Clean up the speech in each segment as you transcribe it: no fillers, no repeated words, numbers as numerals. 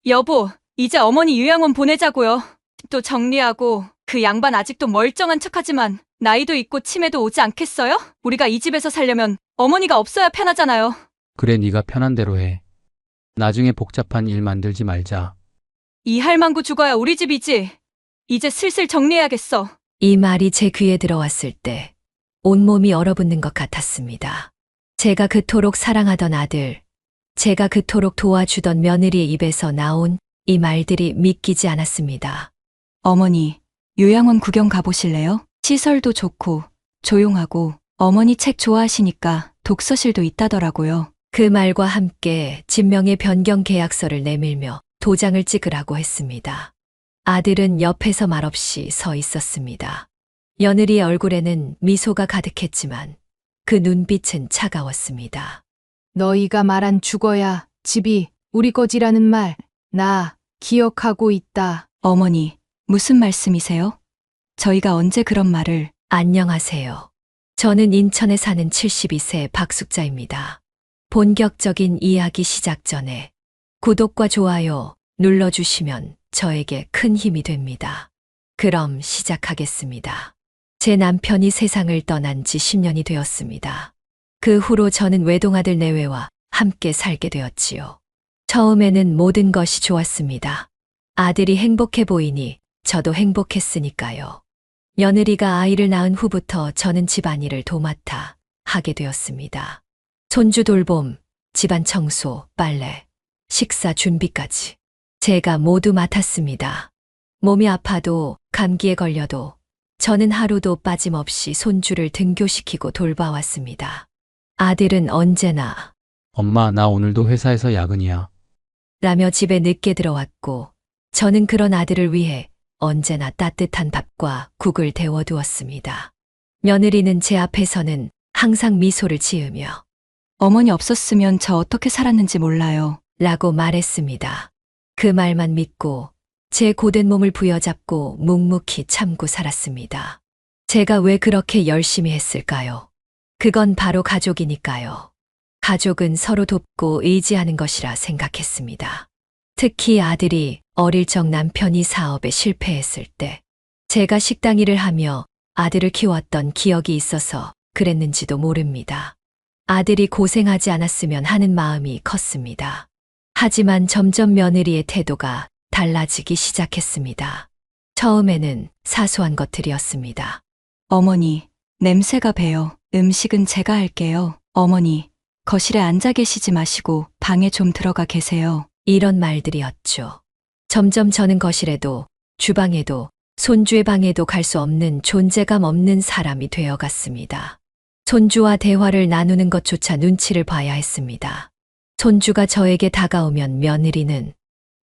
여보, 이제 어머니 요양원 보내자고요. 집도 정리하고 그 양반 아직도 멀쩡한 척하지만 나이도 있고 치매도 오지 않겠어요? 우리가 이 집에서 살려면 어머니가 없어야 편하잖아요. 그래, 네가 편한 대로 해. 나중에 복잡한 일 만들지 말자. 이 할망구 죽어야 우리 집이지. 이제 슬슬 정리해야겠어. 이 말이 제 귀에 들어왔을 때 온몸이 얼어붙는 것 같았습니다. 제가 그토록 사랑하던 아들, 제가 그토록 도와주던 며느리의 입에서 나온 이 말들이 믿기지 않았습니다. 어머니, 요양원 구경 가보실래요? 시설도 좋고 조용하고 어머니 책 좋아하시니까 독서실도 있다더라고요. 그 말과 함께 진명의 변경 계약서를 내밀며 도장을 찍으라고 했습니다. 아들은 옆에서 말없이 서 있었습니다. 며느리의 얼굴에는 미소가 가득했지만 그 눈빛은 차가웠습니다. 너희가 말한 죽어야 집이 우리 거지라는 말, 나 기억하고 있다. 어머니, 무슨 말씀이세요? 저희가 언제 그런 말을... 안녕하세요. 저는 인천에 사는 72세 박숙자입니다. 본격적인 이야기 시작 전에 구독과 좋아요 눌러주시면 저에게 큰 힘이 됩니다. 그럼 시작하겠습니다. 제 남편이 세상을 떠난 지 10년이 되었습니다. 그 후로 저는 외동아들 내외와 함께 살게 되었지요. 처음에는 모든 것이 좋았습니다. 아들이 행복해 보이니 저도 행복했으니까요. 며느리가 아이를 낳은 후부터 저는 집안일을 도맡아 하게 되었습니다. 손주 돌봄, 집안 청소, 빨래, 식사 준비까지 제가 모두 맡았습니다. 몸이 아파도 감기에 걸려도 저는 하루도 빠짐없이 손주를 등교시키고 돌봐왔습니다. 아들은 언제나 엄마, 나 오늘도 회사에서 야근이야. 라며 집에 늦게 들어왔고 저는 그런 아들을 위해 언제나 따뜻한 밥과 국을 데워두었습니다. 며느리는 제 앞에서는 항상 미소를 지으며 어머니 없었으면 저 어떻게 살았는지 몰라요. 라고 말했습니다. 그 말만 믿고 제 고된 몸을 부여잡고 묵묵히 참고 살았습니다. 제가 왜 그렇게 열심히 했을까요? 그건 바로 가족이니까요. 가족은 서로 돕고 의지하는 것이라 생각했습니다. 특히 아들이 어릴 적 남편이 사업에 실패했을 때 제가 식당 일을 하며 아들을 키웠던 기억이 있어서 그랬는지도 모릅니다. 아들이 고생하지 않았으면 하는 마음이 컸습니다. 하지만 점점 며느리의 태도가 달라지기 시작했습니다. 처음에는 사소한 것들이었습니다. 어머니, 냄새가 배요. 음식은 제가 할게요. 어머니, 거실에 앉아 계시지 마시고 방에 좀 들어가 계세요. 이런 말들이었죠. 점점 저는 거실에도 주방에도 손주의 방에도 갈 수 없는 존재감 없는 사람이 되어갔습니다. 손주와 대화를 나누는 것조차 눈치를 봐야 했습니다. 손주가 저에게 다가오면 며느리는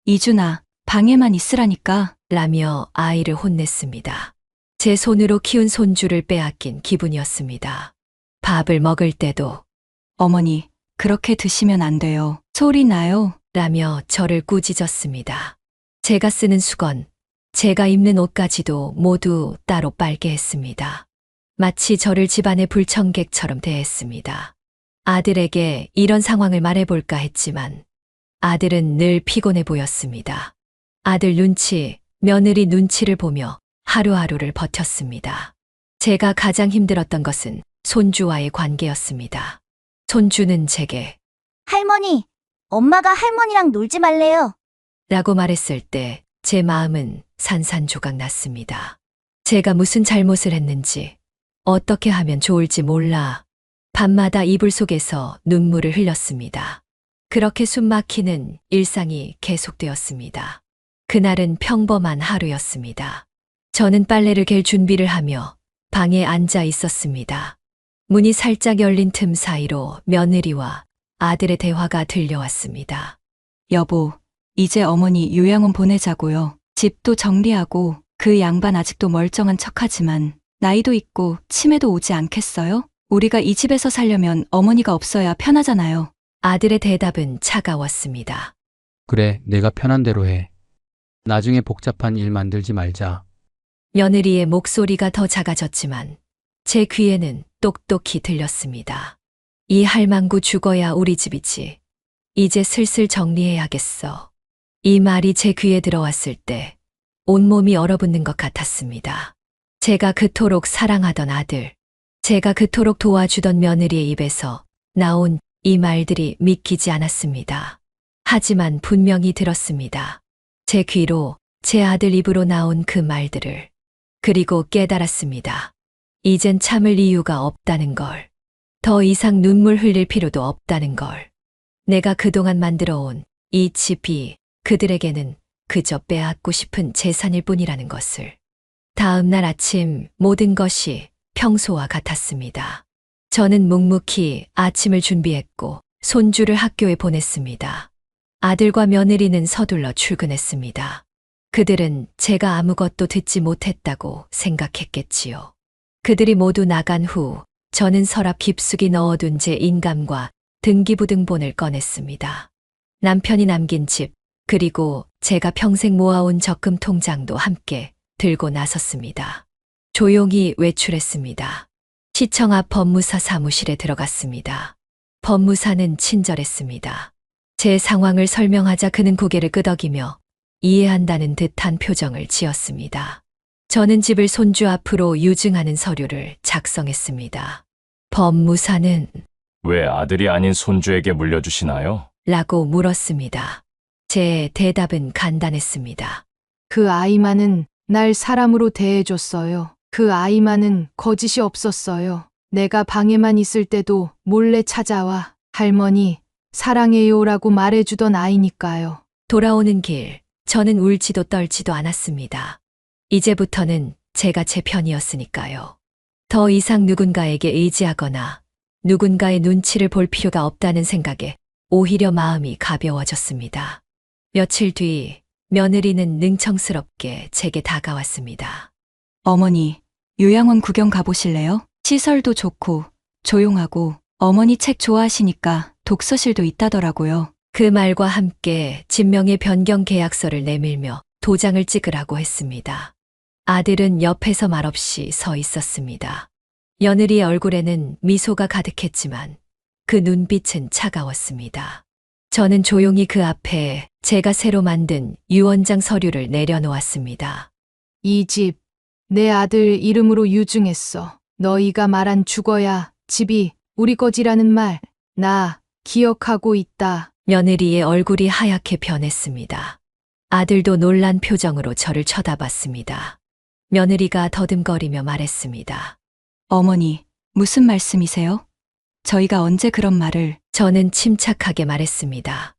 이준아, 방에만 있으라니까. 라며 아이를 혼냈습니다. 제 손으로 키운 손주를 빼앗긴 기분이었습니다. 밥을 먹을 때도 어머니, 그렇게 드시면 안 돼요. 소리 나요. 라며 저를 꾸짖었습니다. 제가 쓰는 수건, 제가 입는 옷까지도 모두 따로 빨게 했습니다. 마치 저를 집안의 불청객처럼 대했습니다. 아들에게 이런 상황을 말해볼까 했지만 아들은 늘 피곤해 보였습니다. 아들 눈치, 며느리 눈치를 보며 하루하루를 버텼습니다. 제가 가장 힘들었던 것은 손주와의 관계였습니다. 손주는 제게 할머니, 엄마가 할머니랑 놀지 말래요. 라고 말했을 때 제 마음은 산산조각 났습니다. 제가 무슨 잘못을 했는지, 어떻게 하면 좋을지 몰라 밤마다 이불 속에서 눈물을 흘렸습니다. 그렇게 숨막히는 일상이 계속되었습니다. 그날은 평범한 하루였습니다. 저는 빨래를 갤 준비를 하며 방에 앉아 있었습니다. 문이 살짝 열린 틈 사이로 며느리와 아들의 대화가 들려왔습니다. 여보, 이제 어머니 요양원 보내자고요. 집도 정리하고 그 양반 아직도 멀쩡한 척하지만 나이도 있고 치매도 오지 않겠어요? 우리가 이 집에서 살려면 어머니가 없어야 편하잖아요. 아들의 대답은 차가웠습니다. 그래, 내가 편한 대로 해. 나중에 복잡한 일 만들지 말자. 며느리의 목소리가 더 작아졌지만 제 귀에는 똑똑히 들렸습니다. 이 할망구 죽어야 우리 집이지. 이제 슬슬 정리해야겠어. 이 말이 제 귀에 들어왔을 때 온몸이 얼어붙는 것 같았습니다. 제가 그토록 사랑하던 아들, 제가 그토록 도와주던 며느리의 입에서 나온 이 말들이 믿기지 않았습니다. 하지만 분명히 들었습니다. 제 귀로 제 아들 입으로 나온 그 말들을. 그리고 깨달았습니다. 이젠 참을 이유가 없다는 걸. 더 이상 눈물 흘릴 필요도 없다는 걸. 내가 그동안 만들어온 이 집이 그들에게는 그저 빼앗고 싶은 재산일 뿐이라는 것을. 다음 날 아침 모든 것이 평소와 같았습니다. 저는 묵묵히 아침을 준비했고 손주를 학교에 보냈습니다. 아들과 며느리는 서둘러 출근했습니다. 그들은 제가 아무것도 듣지 못했다고 생각했겠지요. 그들이 모두 나간 후 저는 서랍 깊숙이 넣어둔 제 인감과 등기부등본을 꺼냈습니다. 남편이 남긴 집, 그리고 제가 평생 모아온 적금 통장도 함께 들고 나섰습니다. 조용히 외출했습니다. 시청 앞 법무사 사무실에 들어갔습니다. 법무사는 친절했습니다. 제 상황을 설명하자 그는 고개를 끄덕이며 이해한다는 듯한 표정을 지었습니다. 저는 집을 손주 앞으로 유증하는 서류를 작성했습니다. 법무사는 왜 아들이 아닌 손주에게 물려주시나요? 라고 물었습니다. 제 대답은 간단했습니다. 그 아이만은 날 사람으로 대해줬어요. 그 아이만은 거짓이 없었어요. 내가 방에만 있을 때도 몰래 찾아와 할머니 사랑해요라고 말해주던 아이니까요. 돌아오는 길, 저는 울지도 떨지도 않았습니다. 이제부터는 제가 제 편이었으니까요. 더 이상 누군가에게 의지하거나 누군가의 눈치를 볼 필요가 없다는 생각에 오히려 마음이 가벼워졌습니다. 며칠 뒤 며느리는 능청스럽게 제게 다가왔습니다. 어머니, 요양원 구경 가보실래요? 시설도 좋고 조용하고 어머니 책 좋아하시니까 독서실도 있다더라고요. 그 말과 함께 진명의 변경 계약서를 내밀며 도장을 찍으라고 했습니다. 아들은 옆에서 말없이 서 있었습니다. 며느리의 얼굴에는 미소가 가득했지만 그 눈빛은 차가웠습니다. 저는 조용히 그 앞에 제가 새로 만든 유언장 서류를 내려놓았습니다. 이 집, 내 아들 이름으로 유증했어. 너희가 말한 죽어야 집이 우리 거지라는 말, 나 기억하고 있다. 며느리의 얼굴이 하얗게 변했습니다. 아들도 놀란 표정으로 저를 쳐다봤습니다. 며느리가 더듬거리며 말했습니다. 어머니, 무슨 말씀이세요? 저희가 언제 그런 말을... 저는 침착하게 말했습니다.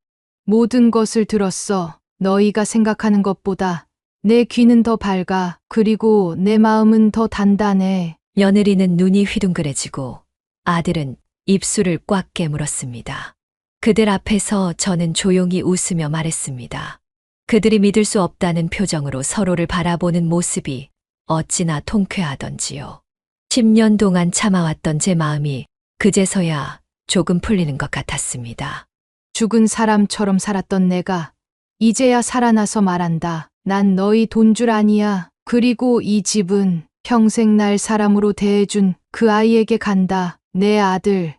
모든 것을 들었어. 너희가 생각하는 것보다 내 귀는 더 밝아. 그리고 내 마음은 더 단단해. 며느리는 눈이 휘둥그레지고 아들은 입술을 꽉 깨물었습니다. 그들 앞에서 저는 조용히 웃으며 말했습니다. 그들이 믿을 수 없다는 표정으로 서로를 바라보는 모습이 어찌나 통쾌하던지요. 10년 동안 참아왔던 제 마음이 그제서야 조금 풀리는 것 같았습니다. 죽은 사람처럼 살았던 내가 이제야 살아나서 말한다. 난 너희 돈줄 아니야. 그리고 이 집은 평생 날 사람으로 대해준 그 아이에게 간다. 내 아들,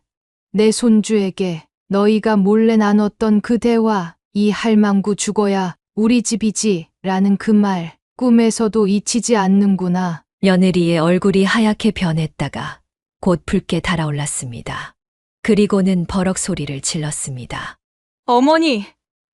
내 손주에게. 너희가 몰래 나눴던 그 대화, 이 할망구 죽어야 우리 집이지 라는 그 말, 꿈에서도 잊히지 않는구나. 며느리의 얼굴이 하얗게 변했다가 곧 붉게 달아올랐습니다. 그리고는 버럭 소리를 질렀습니다. 어머니,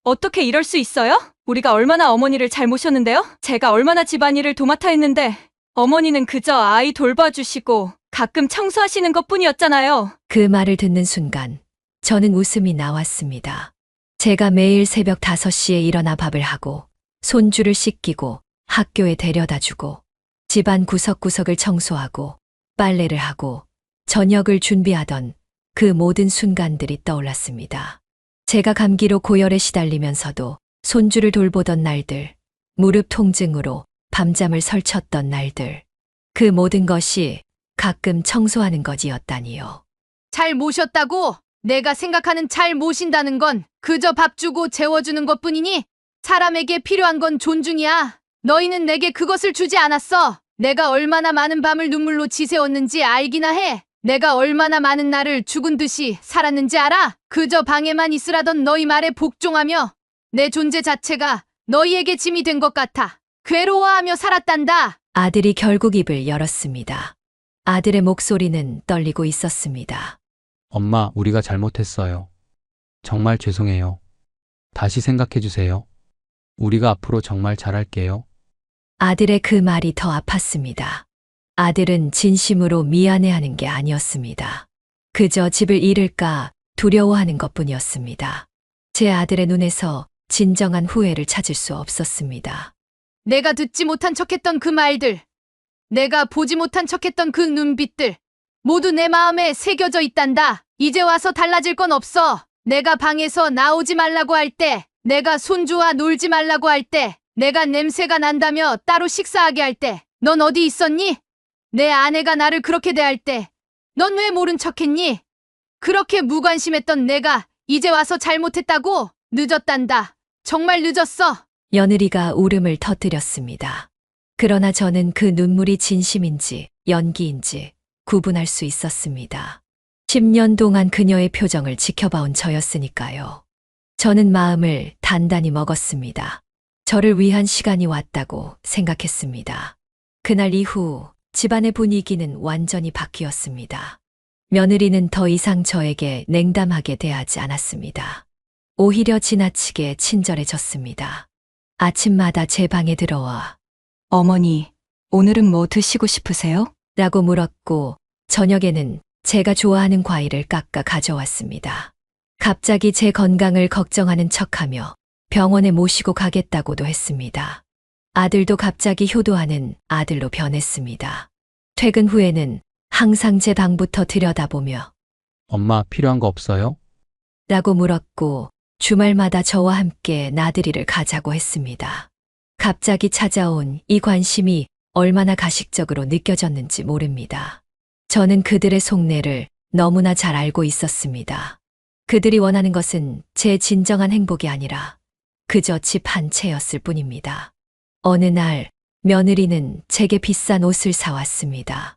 어떻게 이럴 수 있어요? 우리가 얼마나 어머니를 잘 모셨는데요? 제가 얼마나 집안일을 도맡아 했는데 어머니는 그저 아이 돌봐주시고 가끔 청소하시는 것뿐이었잖아요. 그 말을 듣는 순간 저는 웃음이 나왔습니다. 제가 매일 새벽 5시에 일어나 밥을 하고 손주를 씻기고 학교에 데려다주고 집안 구석구석을 청소하고 빨래를 하고 저녁을 준비하던 그 모든 순간들이 떠올랐습니다. 제가 감기로 고열에 시달리면서도 손주를 돌보던 날들, 무릎 통증으로 밤잠을 설쳤던 날들, 그 모든 것이 가끔 청소하는 것이었다니요. 잘 모셨다고? 내가 생각하는 잘 모신다는 건 그저 밥 주고 재워주는 것뿐이니 사람에게 필요한 건 존중이야. 너희는 내게 그것을 주지 않았어. 내가 얼마나 많은 밤을 눈물로 지새웠는지 알기나 해. 내가 얼마나 많은 날을 죽은 듯이 살았는지 알아? 그저 방에만 있으라던 너희 말에 복종하며 내 존재 자체가 너희에게 짐이 된 것 같아. 괴로워하며 살았단다. 아들이 결국 입을 열었습니다. 아들의 목소리는 떨리고 있었습니다. 엄마, 우리가 잘못했어요. 정말 죄송해요. 다시 생각해 주세요. 우리가 앞으로 정말 잘할게요. 아들의 그 말이 더 아팠습니다. 아들은 진심으로 미안해하는 게 아니었습니다. 그저 집을 잃을까 두려워하는 것뿐이었습니다. 제 아들의 눈에서 진정한 후회를 찾을 수 없었습니다. 내가 듣지 못한 척했던 그 말들, 내가 보지 못한 척했던 그 눈빛들, 모두 내 마음에 새겨져 있단다. 이제 와서 달라질 건 없어. 내가 방에서 나오지 말라고 할 때, 내가 손주와 놀지 말라고 할 때, 내가 냄새가 난다며 따로 식사하게 할 때, 넌 어디 있었니? 내 아내가 나를 그렇게 대할 때, 넌 왜 모른 척했니? 그렇게 무관심했던 내가 이제 와서 잘못했다고? 늦었단다. 정말 늦었어. 며느리가 울음을 터뜨렸습니다. 그러나 저는 그 눈물이 진심인지 연기인지 구분할 수 있었습니다. 10년 동안 그녀의 표정을 지켜봐온 저였으니까요. 저는 마음을 단단히 먹었습니다. 저를 위한 시간이 왔다고 생각했습니다. 그날 이후 집안의 분위기는 완전히 바뀌었습니다. 며느리는 더 이상 저에게 냉담하게 대하지 않았습니다. 오히려 지나치게 친절해졌습니다. 아침마다 제 방에 들어와 어머니, 오늘은 뭐 드시고 싶으세요? 라고 물었고 저녁에는 제가 좋아하는 과일을 깎아 가져왔습니다. 갑자기 제 건강을 걱정하는 척하며 병원에 모시고 가겠다고도 했습니다. 아들도 갑자기 효도하는 아들로 변했습니다. 퇴근 후에는 항상 제 방부터 들여다보며 엄마, 필요한 거 없어요? 라고 물었고 주말마다 저와 함께 나들이를 가자고 했습니다. 갑자기 찾아온 이 관심이 얼마나 가식적으로 느껴졌는지 모릅니다. 저는 그들의 속내를 너무나 잘 알고 있었습니다. 그들이 원하는 것은 제 진정한 행복이 아니라 그저 집 한 채였을 뿐입니다. 어느 날 며느리는 제게 비싼 옷을 사왔습니다.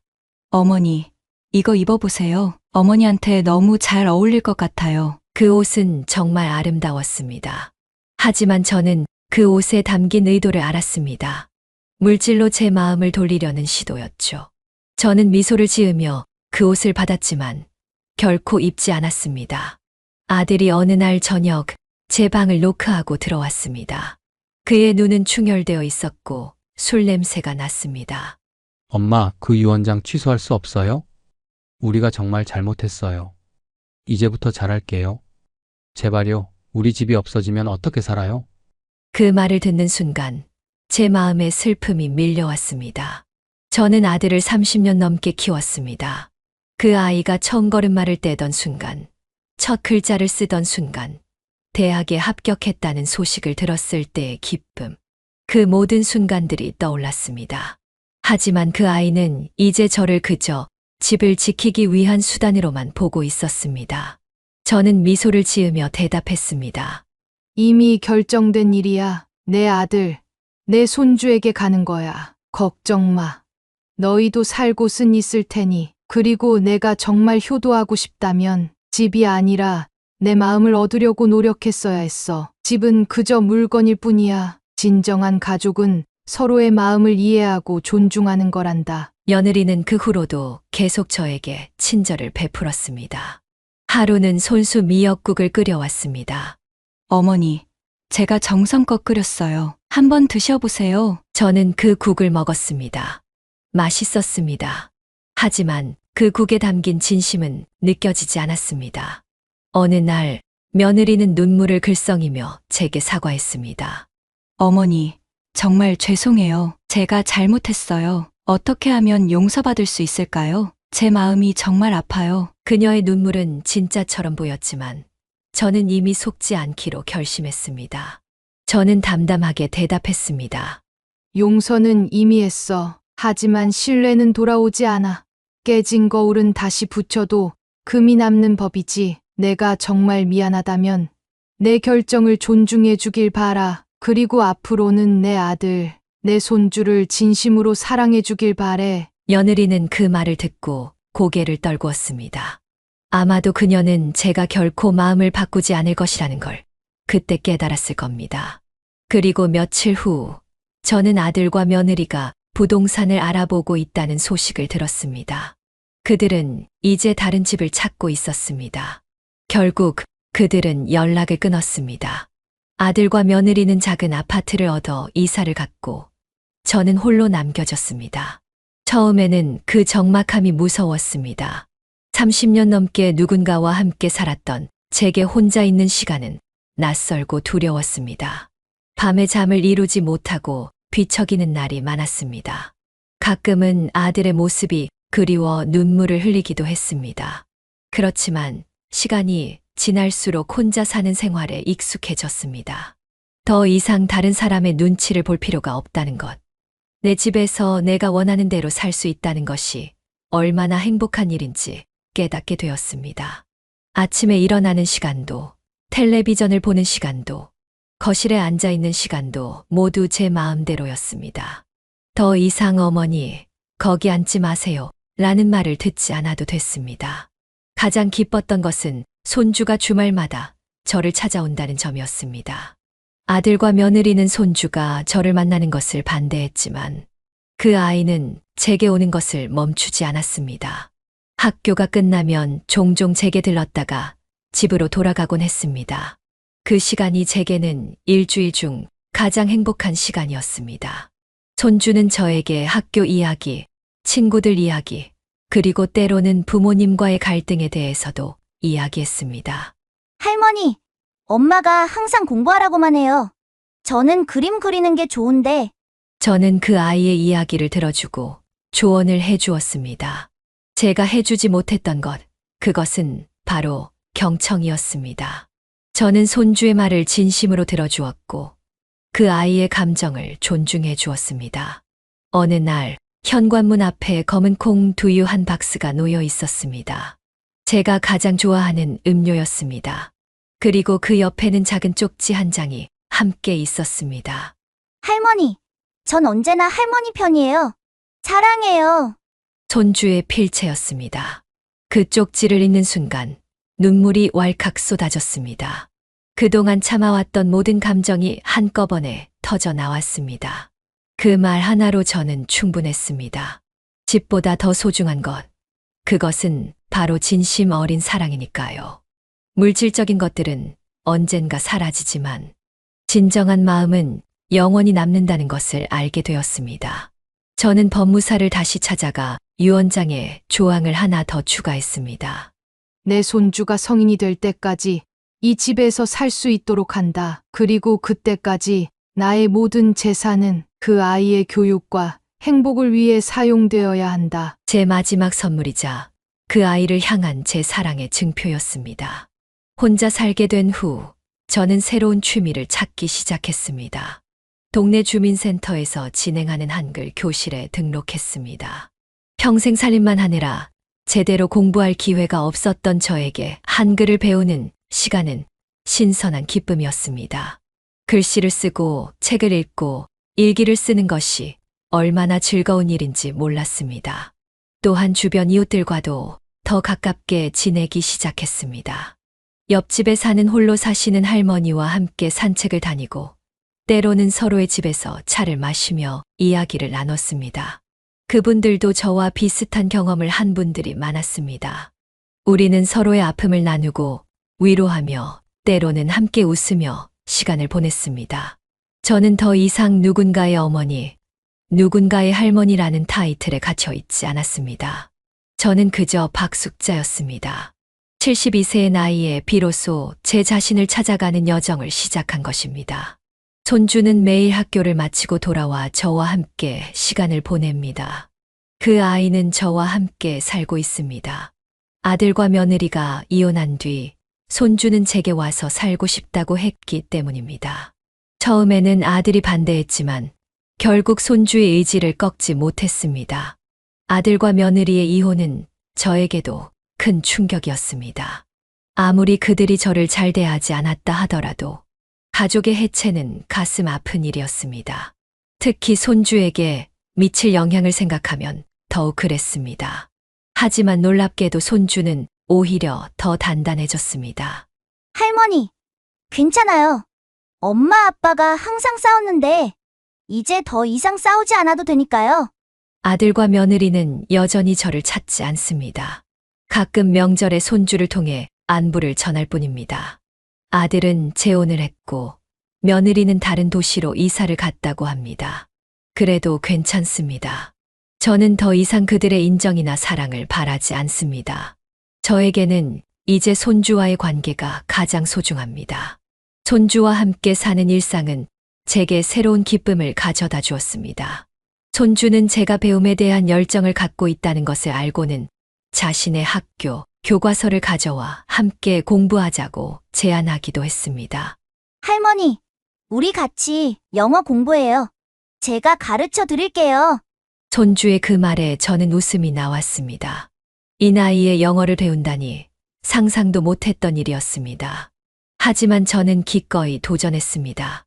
어머니, 이거 입어보세요. 어머니한테 너무 잘 어울릴 것 같아요. 그 옷은 정말 아름다웠습니다. 하지만 저는 그 옷에 담긴 의도를 알았습니다. 물질로 제 마음을 돌리려는 시도였죠. 저는 미소를 지으며 그 옷을 받았지만 결코 입지 않았습니다. 아들이 어느 날 저녁 제 방을 노크하고 들어왔습니다. 그의 눈은 충혈되어 있었고 술 냄새가 났습니다. 엄마, 그 유언장 취소할 수 없어요? 우리가 정말 잘못했어요. 이제부터 잘할게요. 제발요, 우리 집이 없어지면 어떻게 살아요? 그 말을 듣는 순간 제 마음에 슬픔이 밀려왔습니다. 저는 아들을 30년 넘게 키웠습니다. 그 아이가 처음 걸음마를 떼던 순간, 첫 글자를 쓰던 순간, 대학에 합격했다는 소식을 들었을 때의 기쁨, 그 모든 순간들이 떠올랐습니다. 하지만 그 아이는 이제 저를 그저 집을 지키기 위한 수단으로만 보고 있었습니다. 저는 미소를 지으며 대답했습니다. 이미 결정된 일이야. 내 아들, 내 손주에게 가는 거야. 걱정 마. 너희도 살 곳은 있을 테니. 그리고 내가 정말 효도하고 싶다면 집이 아니라 내 마음을 얻으려고 노력했어야 했어. 집은 그저 물건일 뿐이야. 진정한 가족은 서로의 마음을 이해하고 존중하는 거란다. 며느리는 그 후로도 계속 저에게 친절을 베풀었습니다. 하루는 손수 미역국을 끓여왔습니다. 어머니, 제가 정성껏 끓였어요. 한번 드셔보세요. 저는 그 국을 먹었습니다. 맛있었습니다. 하지만 그 국에 담긴 진심은 느껴지지 않았습니다. 어느 날 며느리는 눈물을 글썽이며 제게 사과했습니다. 어머니, 정말 죄송해요. 제가 잘못했어요. 어떻게 하면 용서받을 수 있을까요? 제 마음이 정말 아파요. 그녀의 눈물은 진짜처럼 보였지만 저는 이미 속지 않기로 결심했습니다. 저는 담담하게 대답했습니다. 용서는 이미 했어. 하지만 신뢰는 돌아오지 않아. 깨진 거울은 다시 붙여도 금이 남는 법이지. 내가 정말 미안하다면 내 결정을 존중해 주길 바라. 그리고 앞으로는 내 아들, 내 손주를 진심으로 사랑해 주길 바래. 며느리는 그 말을 듣고 고개를 떨구었습니다. 아마도 그녀는 제가 결코 마음을 바꾸지 않을 것이라는 걸 그때 깨달았을 겁니다. 그리고 며칠 후 저는 아들과 며느리가 부동산을 알아보고 있다는 소식을 들었습니다. 그들은 이제 다른 집을 찾고 있었습니다. 결국 그들은 연락을 끊었습니다. 아들과 며느리는 작은 아파트를 얻어 이사를 갔고 저는 홀로 남겨졌습니다. 처음에는 그 적막함이 무서웠습니다. 30년 넘게 누군가와 함께 살았던 제게 혼자 있는 시간은 낯설고 두려웠습니다. 밤에 잠을 이루지 못하고 뒤척이는 날이 많았습니다. 가끔은 아들의 모습이 그리워 눈물을 흘리기도 했습니다. 그렇지만 시간이 지날수록 혼자 사는 생활에 익숙해졌습니다. 더 이상 다른 사람의 눈치를 볼 필요가 없다는 것. 내 집에서 내가 원하는 대로 살 수 있다는 것이 얼마나 행복한 일인지 깨닫게 되었습니다. 아침에 일어나는 시간도, 텔레비전을 보는 시간도, 거실에 앉아 있는 시간도 모두 제 마음대로였습니다. 더 이상 어머니, 거기 앉지 마세요. 라는 말을 듣지 않아도 됐습니다. 가장 기뻤던 것은 손주가 주말마다 저를 찾아온다는 점이었습니다. 아들과 며느리는 손주가 저를 만나는 것을 반대했지만 그 아이는 제게 오는 것을 멈추지 않았습니다. 학교가 끝나면 종종 제게 들렀다가 집으로 돌아가곤 했습니다. 그 시간이 제게는 일주일 중 가장 행복한 시간이었습니다. 손주는 저에게 학교 이야기, 친구들 이야기, 그리고 때로는 부모님과의 갈등에 대해서도 이야기했습니다. 할머니, 엄마가 항상 공부하라고만 해요. 저는 그림 그리는 게 좋은데. 저는 그 아이의 이야기를 들어주고 조언을 해주었습니다. 제가 해주지 못했던 것, 그것은 바로 경청이었습니다. 저는 손주의 말을 진심으로 들어주었고 그 아이의 감정을 존중해 주었습니다. 어느 날 현관문 앞에 검은 콩 두유 한 박스가 놓여 있었습니다. 제가 가장 좋아하는 음료였습니다. 그리고 그 옆에는 작은 쪽지 한 장이 함께 있었습니다. 할머니, 전 언제나 할머니 편이에요. 사랑해요. 손주의 필체였습니다. 그 쪽지를 읽는 순간 눈물이 왈칵 쏟아졌습니다. 그동안 참아왔던 모든 감정이 한꺼번에 터져 나왔습니다. 그 말 하나로 저는 충분했습니다. 집보다 더 소중한 것, 그것은 바로 진심 어린 사랑이니까요. 물질적인 것들은 언젠가 사라지지만 진정한 마음은 영원히 남는다는 것을 알게 되었습니다. 저는 법무사를 다시 찾아가 유언장에 조항을 하나 더 추가했습니다. 내 손주가 성인이 될 때까지 이 집에서 살 수 있도록 한다. 그리고 그때까지 나의 모든 재산은 그 아이의 교육과 행복을 위해 사용되어야 한다. 제 마지막 선물이자 그 아이를 향한 제 사랑의 증표였습니다. 혼자 살게 된 후 저는 새로운 취미를 찾기 시작했습니다. 동네 주민센터에서 진행하는 한글 교실에 등록했습니다. 평생 살림만 하느라 제대로 공부할 기회가 없었던 저에게 한글을 배우는 시간은 신선한 기쁨이었습니다. 글씨를 쓰고 책을 읽고 일기를 쓰는 것이 얼마나 즐거운 일인지 몰랐습니다. 또한 주변 이웃들과도 더 가깝게 지내기 시작했습니다. 옆집에 사는 홀로 사시는 할머니와 함께 산책을 다니고 때로는 서로의 집에서 차를 마시며 이야기를 나눴습니다. 그분들도 저와 비슷한 경험을 한 분들이 많았습니다. 우리는 서로의 아픔을 나누고 위로하며 때로는 함께 웃으며 시간을 보냈습니다. 저는 더 이상 누군가의 어머니, 누군가의 할머니라는 타이틀에 갇혀 있지 않았습니다. 저는 그저 박숙자였습니다. 72세의 나이에 비로소 제 자신을 찾아가는 여정을 시작한 것입니다. 손주는 매일 학교를 마치고 돌아와 저와 함께 시간을 보냅니다. 그 아이는 저와 함께 살고 있습니다. 아들과 며느리가 이혼한 뒤 손주는 제게 와서 살고 싶다고 했기 때문입니다. 처음에는 아들이 반대했지만 결국 손주의 의지를 꺾지 못했습니다. 아들과 며느리의 이혼은 저에게도 큰 충격이었습니다. 아무리 그들이 저를 잘 대하지 않았다 하더라도 가족의 해체는 가슴 아픈 일이었습니다. 특히 손주에게 미칠 영향을 생각하면 더욱 그랬습니다. 하지만 놀랍게도 손주는 오히려 더 단단해졌습니다. 할머니, 괜찮아요. 엄마 아빠가 항상 싸웠는데 이제 더 이상 싸우지 않아도 되니까요. 아들과 며느리는 여전히 저를 찾지 않습니다. 가끔 명절에 손주를 통해 안부를 전할 뿐입니다. 아들은 재혼을 했고 며느리는 다른 도시로 이사를 갔다고 합니다. 그래도 괜찮습니다. 저는 더 이상 그들의 인정이나 사랑을 바라지 않습니다. 저에게는 이제 손주와의 관계가 가장 소중합니다. 손주와 함께 사는 일상은 제게 새로운 기쁨을 가져다 주었습니다. 손주는 제가 배움에 대한 열정을 갖고 있다는 것을 알고는 자신의 학교, 교과서를 가져와 함께 공부하자고 제안하기도 했습니다. 할머니, 우리 같이 영어 공부해요. 제가 가르쳐 드릴게요. 손주의 그 말에 저는 웃음이 나왔습니다. 이 나이에 영어를 배운다니 상상도 못했던 일이었습니다. 하지만 저는 기꺼이 도전했습니다.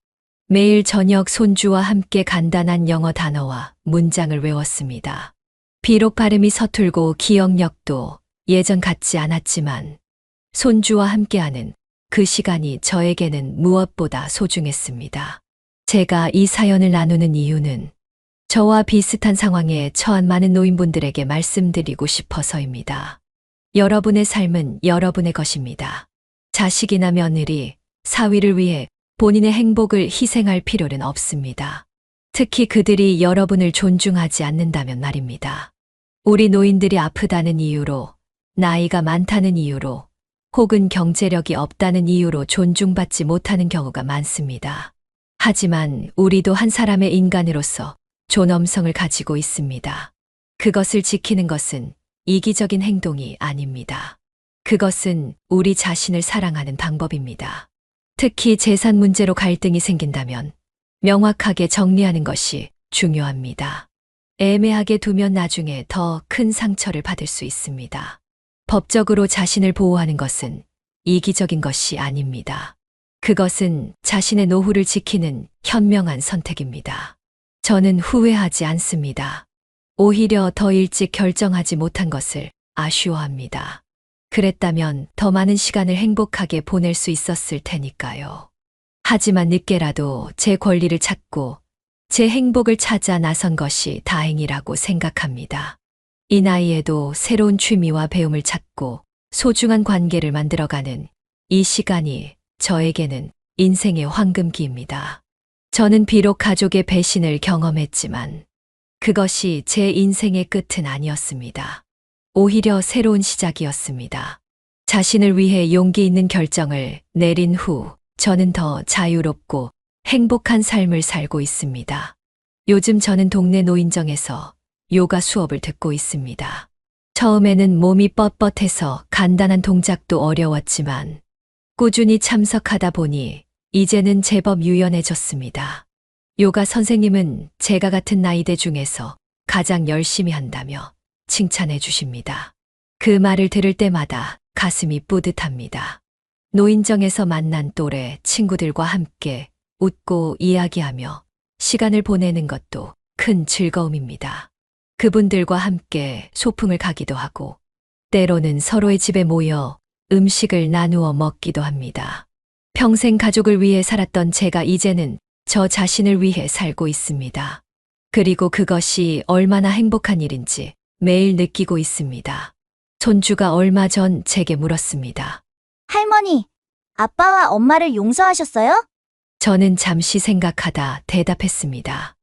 매일 저녁 손주와 함께 간단한 영어 단어와 문장을 외웠습니다. 비록 발음이 서툴고 기억력도 예전 같지 않았지만 손주와 함께하는 그 시간이 저에게는 무엇보다 소중했습니다. 제가 이 사연을 나누는 이유는 저와 비슷한 상황에 처한 많은 노인분들에게 말씀드리고 싶어서입니다. 여러분의 삶은 여러분의 것입니다. 자식이나 며느리, 사위를 위해 본인의 행복을 희생할 필요는 없습니다. 특히 그들이 여러분을 존중하지 않는다면 말입니다. 우리 노인들이 아프다는 이유로, 나이가 많다는 이유로, 혹은 경제력이 없다는 이유로 존중받지 못하는 경우가 많습니다. 하지만 우리도 한 사람의 인간으로서 존엄성을 가지고 있습니다. 그것을 지키는 것은 이기적인 행동이 아닙니다. 그것은 우리 자신을 사랑하는 방법입니다. 특히 재산 문제로 갈등이 생긴다면 명확하게 정리하는 것이 중요합니다. 애매하게 두면 나중에 더 큰 상처를 받을 수 있습니다. 법적으로 자신을 보호하는 것은 이기적인 것이 아닙니다. 그것은 자신의 노후를 지키는 현명한 선택입니다. 저는 후회하지 않습니다. 오히려 더 일찍 결정하지 못한 것을 아쉬워합니다. 그랬다면 더 많은 시간을 행복하게 보낼 수 있었을 테니까요. 하지만 늦게라도 제 권리를 찾고 제 행복을 찾아 나선 것이 다행이라고 생각합니다. 이 나이에도 새로운 취미와 배움을 찾고 소중한 관계를 만들어가는 이 시간이 저에게는 인생의 황금기입니다. 저는 비록 가족의 배신을 경험했지만 그것이 제 인생의 끝은 아니었습니다. 오히려 새로운 시작이었습니다. 자신을 위해 용기 있는 결정을 내린 후 저는 더 자유롭고 행복한 삶을 살고 있습니다. 요즘 저는 동네 노인정에서 요가 수업을 듣고 있습니다. 처음에는 몸이 뻣뻣해서 간단한 동작도 어려웠지만 꾸준히 참석하다 보니 이제는 제법 유연해졌습니다. 요가 선생님은 제가 같은 나이대 중에서 가장 열심히 한다며 칭찬해 주십니다. 그 말을 들을 때마다 가슴이 뿌듯합니다. 노인정에서 만난 또래 친구들과 함께 웃고 이야기하며 시간을 보내는 것도 큰 즐거움입니다. 그분들과 함께 소풍을 가기도 하고 때로는 서로의 집에 모여 음식을 나누어 먹기도 합니다. 평생 가족을 위해 살았던 제가 이제는 저 자신을 위해 살고 있습니다. 그리고 그것이 얼마나 행복한 일인지 매일 느끼고 있습니다. 손주가 얼마 전 제게 물었습니다. 할머니, 아빠와 엄마를 용서하셨어요? 저는 잠시 생각하다 대답했습니다.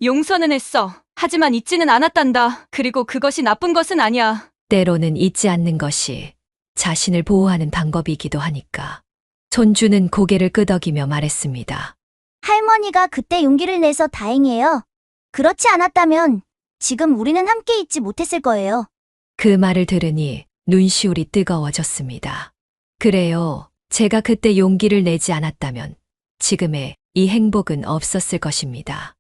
용서는 했어. 하지만 잊지는 않았단다. 그리고 그것이 나쁜 것은 아니야. 때로는 잊지 않는 것이 자신을 보호하는 방법이기도 하니까. 손주는 고개를 끄덕이며 말했습니다. 할머니가 그때 용기를 내서 다행이에요. 그렇지 않았다면 지금 우리는 함께 있지 못했을 거예요. 그 말을 들으니 눈시울이 뜨거워졌습니다. 그래요. 제가 그때 용기를 내지 않았다면 지금의 이 행복은 없었을 것입니다.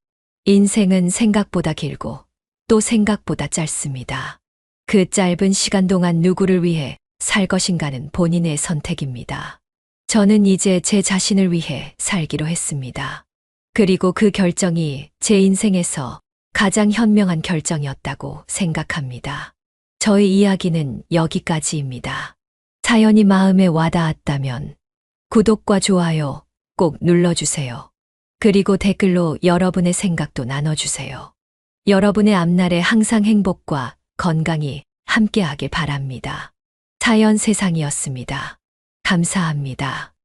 인생은 생각보다 길고 또 생각보다 짧습니다. 그 짧은 시간 동안 누구를 위해 살 것인가는 본인의 선택입니다. 저는 이제 제 자신을 위해 살기로 했습니다. 그리고 그 결정이 제 인생에서 가장 현명한 결정이었다고 생각합니다. 저의 이야기는 여기까지입니다. 사연이 마음에 와닿았다면 구독과 좋아요 꼭 눌러주세요. 그리고 댓글로 여러분의 생각도 나눠주세요. 여러분의 앞날에 항상 행복과 건강이 함께하길 바랍니다. 자연 세상이었습니다. 감사합니다.